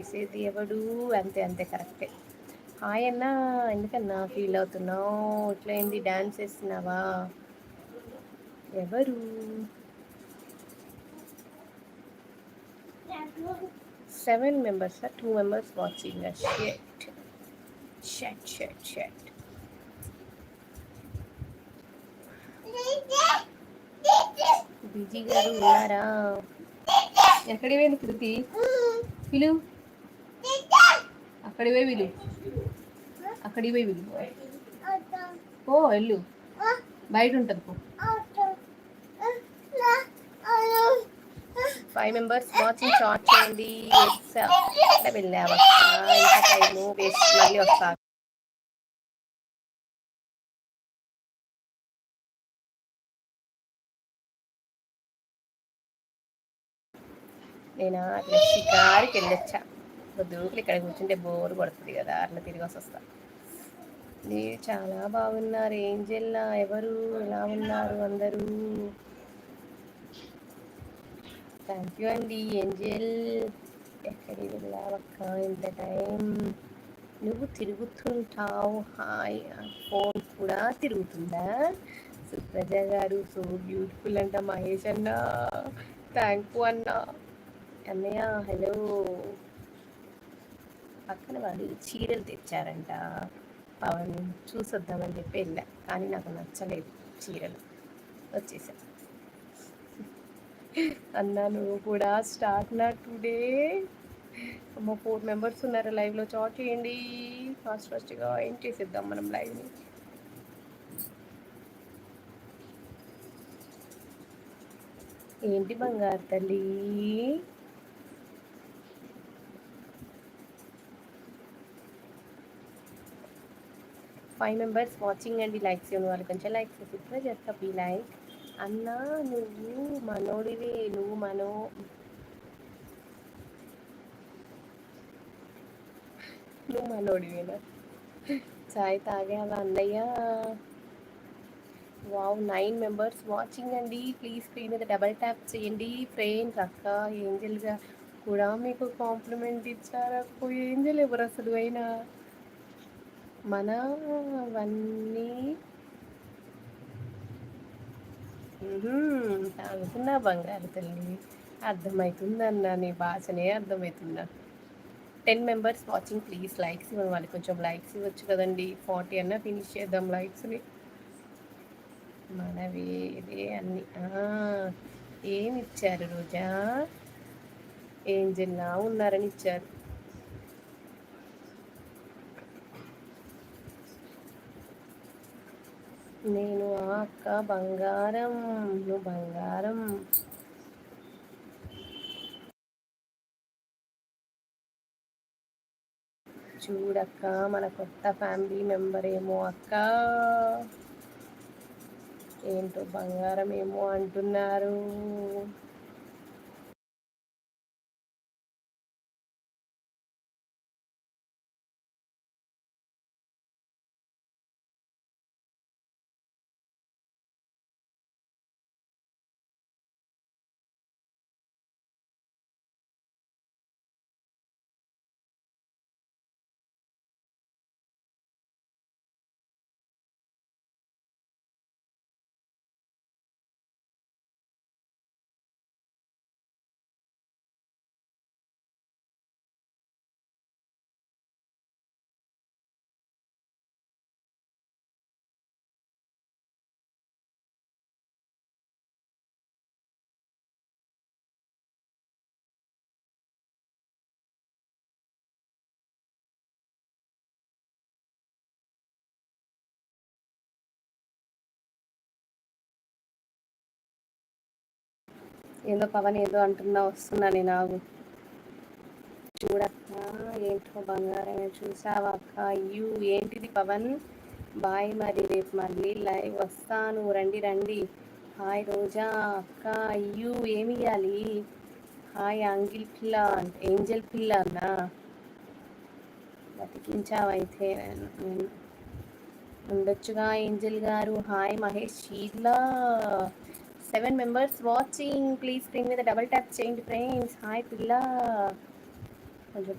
చేసేది ఎవడు అంతే అంతే కరెక్టే. హాయ్ అన్న, ఎందుకన్నా ఫీల్ అవుతున్నావు? ఇట్లా ఏంది, డాన్స్ చేస్తున్నావా? ఎవరు? 7 members, 2 members watching a shit. Busy గారు ఉన్నారా? ఎక్కడికి పోయింది కృతి? పిలు, అక్కడికి పోయి విలు, అక్కడికి పోయి విలు. ఓ వెళ్ళు, బయట ఉంటుంది పో. 5 members వాచింగ్, చాట్ చేయండి. ఎక్కడ వెళ్ళావా? ఇంత టైము వేస్ట్, మళ్ళీ వస్తా. నేను అట్లా షికారికి వెళ్ళొచ్చా. దూకులు ఇక్కడ కూర్చుంటే బోర్ కొడుతుంది కదా, అట్లా తిరిగి వస్తా. మీరు చాలా బాగున్నారు. ఏంజెల్లా ఎవరు, ఎలా ఉన్నారు అందరూ? థ్యాంక్ యూ అండి ఏంజెల్. ఎక్కడికి వెళ్ళావక్క ఇంత టైం? నువ్వు తిరుగుతుంటావు. హాయ్, ఫోన్ కూడా తిరుగుతుందా? సుప్రజ గారు సో బ్యూటిఫుల్ అంట. మహేష్ అన్న థ్యాంక్ యూ అన్న. అన్నయ్య హలో. పక్కన వాళ్ళు చీరలు తెచ్చారంట, పవన్ చూసొద్దామని చెప్పి వెళ్ళా, కానీ నాకు నచ్చలేదు చీరలు, వచ్చేసా. అన్నా నువ్వు కూడా స్టార్ట్ నా టుడే. అమ్మ 4 members ఉన్నారు లైవ్లో, చాట్ చేయండి ఫాస్ట్గా. ఏం చేసేద్దాం మనం లైవ్ని. ఏంటి బంగారు తల్లి? 5 members వాచింగ్ అండి. లైక్స్ ఇవ్వని వాళ్ళు కొంచెం లైక్స్ ఇప్పుడే చేస్తా. Be like. అన్నా నువ్వు మనోడివి, నువ్వు మనోడివేనా? చాయ్ తాగావా అన్నయ్య? వావ్, 9 members వాచింగ్ అండి. ప్లీజ్ స్క్రీన్ మీద డబల్ ట్యాప్ చేయండి. ఫ్రెండ్స్, అక్క ఏంజల్గా కూడా మీకు కాంప్లిమెంట్ ఇచ్చారా? ఏంజల్ ఎవరు అసలు అయినా? మనవన్నీ తాగుతున్నా బంగారు తల్లి. అర్థమవుతుందన్నా, నీ భాషనే అర్థమవుతుందా? 10 members వాచింగ్, ప్లీజ్ లైక్స్ ఇవ్వండి. వాళ్ళు కొంచెం లైక్స్ ఇవ్వచ్చు కదండి. 40 అన్నా ఫినిష్ చేద్దాం లైక్స్ని. మనవి ఇదే అన్ని. ఏమి ఇచ్చారు రోజా? ఏంజల్లా ఉన్నారని ఇచ్చారు. నేను అక్క బంగారం, నువ్వు బంగారం. చూడక్క, మన కొత్త ఫ్యామిలీ మెంబర్ ఏమో అక్క. ఏంటో బంగారం ఏమో అంటున్నారు. ఏదో పవన్ ఏదో అంటున్నా, వస్తున్నా నేను, ఆగు. చూడక్క, ఏంటో బంగారం చూసావా అక్క? అయ్యూ ఏంటిది పవన్? బాయ్, మరి రేపు మళ్ళీ లైవ్ వస్తాను, రండి రండి. హాయ్ రోజా అక్క. అయ్యూ ఏమి ఇవ్వాలి? హాయ్ అంగిల్ పిల్ల, ఏంజల్ పిల్ల అన్నా. బతికించావైతే ఉండొచ్చుగా ఏంజల్ గారు. Hi Mahesh Sheela. 7 members watching, please screen మీద డబల్ ట్యాప్ చేయండి ఫ్రెండ్స్. హాయ్ పిల్ల. కొంచెం